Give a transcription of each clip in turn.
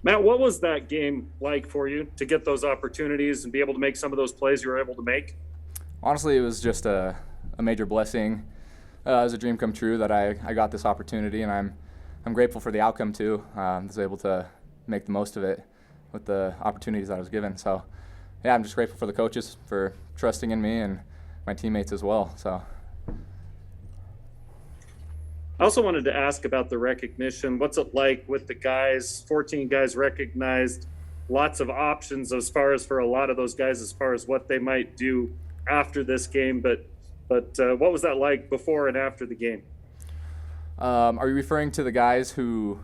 Matt, what was that game like for you to get those opportunities and be able to make some of those plays you were able to make? Honestly, it was just a major blessing. It was a dream come true that I got this opportunity, and I'm grateful for the outcome too. I was able to make the most of it with the opportunities that I was given. So, yeah, I'm just grateful for the coaches for trusting in me and my teammates as well. So. I also wanted to ask about the recognition. What's it like with the guys, 14 guys recognized, lots of options as far as for a lot of those guys as far as what they might do after this game, but what was that like before and after the game? Are you referring to the guys who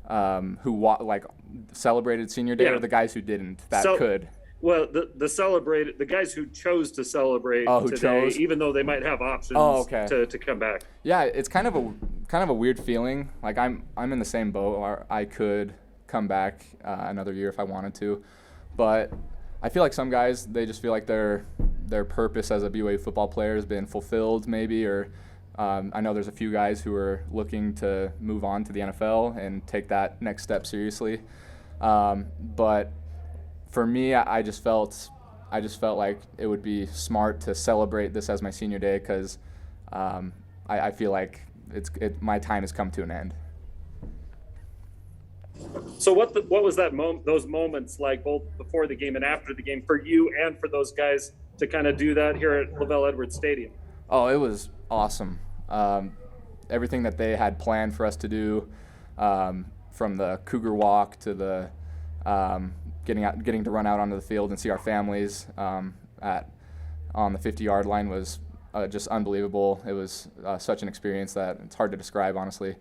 like celebrated senior day, Yeah. or the guys who didn't that So, could? well, the guys who chose to celebrate Oh, who today, chose? even though they might have options Oh, okay. to come back. Yeah, it's kind of a weird feeling. Like I'm in the same boat. Or I could come back another year if I wanted to, but I feel like some guys, they just feel like their purpose as a BYU football player has been fulfilled maybe, or I know there's a few guys who are looking to move on to the NFL and take that next step seriously. But for me, I just felt like it would be smart to celebrate this as my senior day because I feel like my time has come to an end. So what was those moments like, both before the game and after the game, for you and for those guys to kind of do that here at Lavelle Edwards Stadium? Oh, it was awesome. Everything that they had planned for us to do, from the Cougar walk to the getting to run out onto the field and see our families on the 50-yard line was just unbelievable. It was such an experience that it's hard to describe, honestly.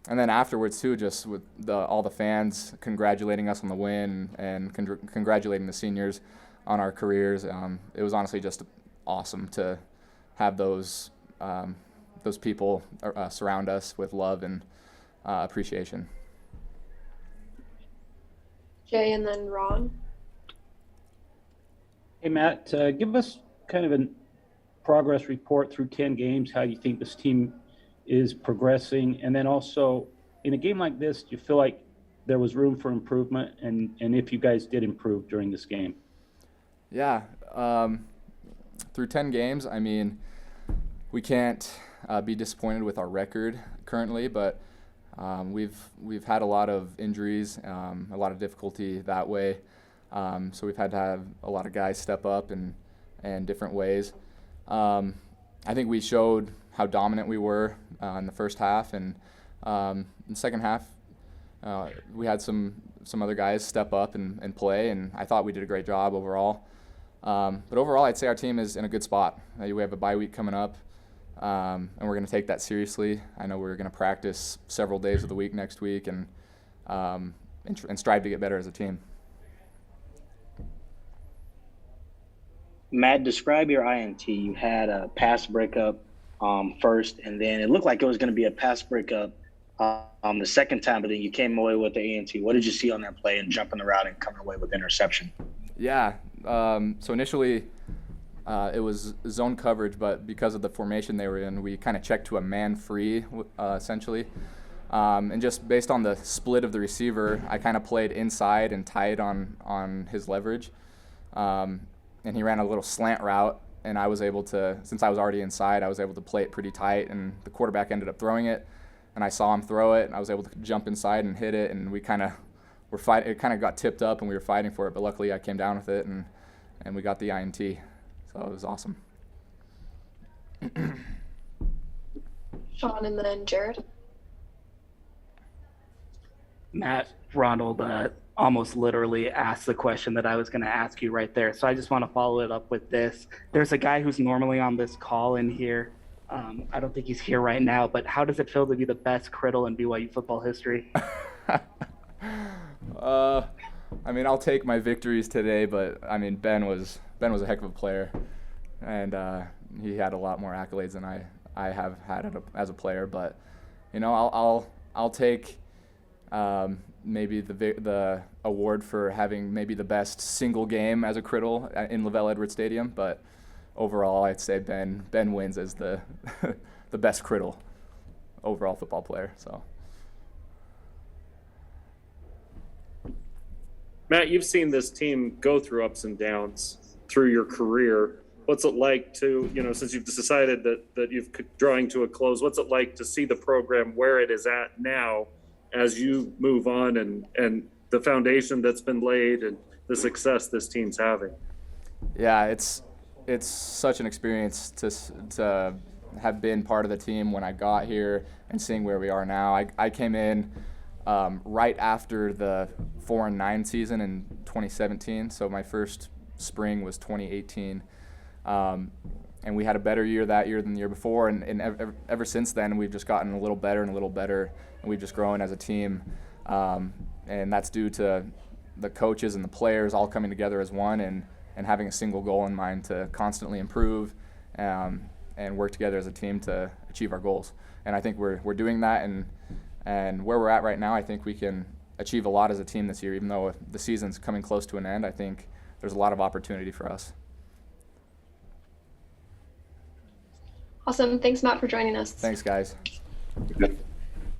And then afterwards too, just with all the fans congratulating us on the win and congratulating the seniors on our careers, it was honestly just awesome to have those people surround us with love and appreciation. Jay and then Ron. Hey, Matt, give us kind of a progress report through 10 games, how you think this team is progressing. And then also, in a game like this, do you feel like there was room for improvement? And if you guys did improve during this game? Yeah. Through 10 games, I mean, we can't be disappointed with our record currently, but we've had a lot of injuries, a lot of difficulty that way. So we've had to have a lot of guys step up in different ways. I think we showed how dominant we were in the first half, and in the second half, we had some other guys step up and play, and I thought we did a great job overall. But overall, I'd say our team is in a good spot. We have a bye week coming up, and we're going to take that seriously. I know we're going to practice several days of the week next week, and strive to get better as a team. Matt, describe your INT. You had a pass breakup first, and then it looked like it was going to be a pass breakup the second time, but then you came away with the ANT. What did you see on that play and jumping the route and coming away with interception? Yeah. So initially, it was zone coverage, but because of the formation they were in, we kind of checked to a man-free, essentially. And just based on the split of the receiver, I kind of played inside and tight on his leverage. And he ran a little slant route, and I was able to, since I was already inside, I was able to play it pretty tight, and the quarterback ended up throwing it, and I saw him throw it, and I was able to jump inside and hit it, and we kind of were fighting. It kind of got tipped up, and we were fighting for it, but luckily I came down with it, and we got the INT, so it was awesome. Sean and then Jared. Matt, Ronald almost literally asked the question that I was going to ask you right there. So I just want to follow it up with this. There's a guy who's normally on this call in here. I don't think he's here right now, but how does it feel to be the best Criddle in BYU football history? I mean, I'll take my victories today, but I mean, Ben was a heck of a player, and he had a lot more accolades than I have had as a player. But you know, I'll take maybe the award for having maybe the best single game as a Criddle in Lavelle Edwards Stadium. But overall, I'd say Ben wins as the the best Criddle overall football player. So. Matt, you've seen this team go through ups and downs through your career. What's it like to, since you've decided that you've drawing to a close, what's it like to see the program where it is at now as you move on and the foundation that's been laid and the success this team's having? Yeah, it's such an experience to have been part of the team when I got here and seeing where we are now. I came in right after the 4-9 season in 2017, so my first spring was 2018. And we had a better year that year than the year before, and ever since then we've just gotten a little better and a little better, and we've just grown as a team. And that's due to the coaches and the players all coming together as one and having a single goal in mind to constantly improve and work together as a team to achieve our goals. And I think we're doing that, and where we're at right now, I think we can achieve a lot as a team this year. Even though the season's coming close to an end, I think there's a lot of opportunity for us. Awesome. Thanks, Matt, for joining us. Thanks, guys.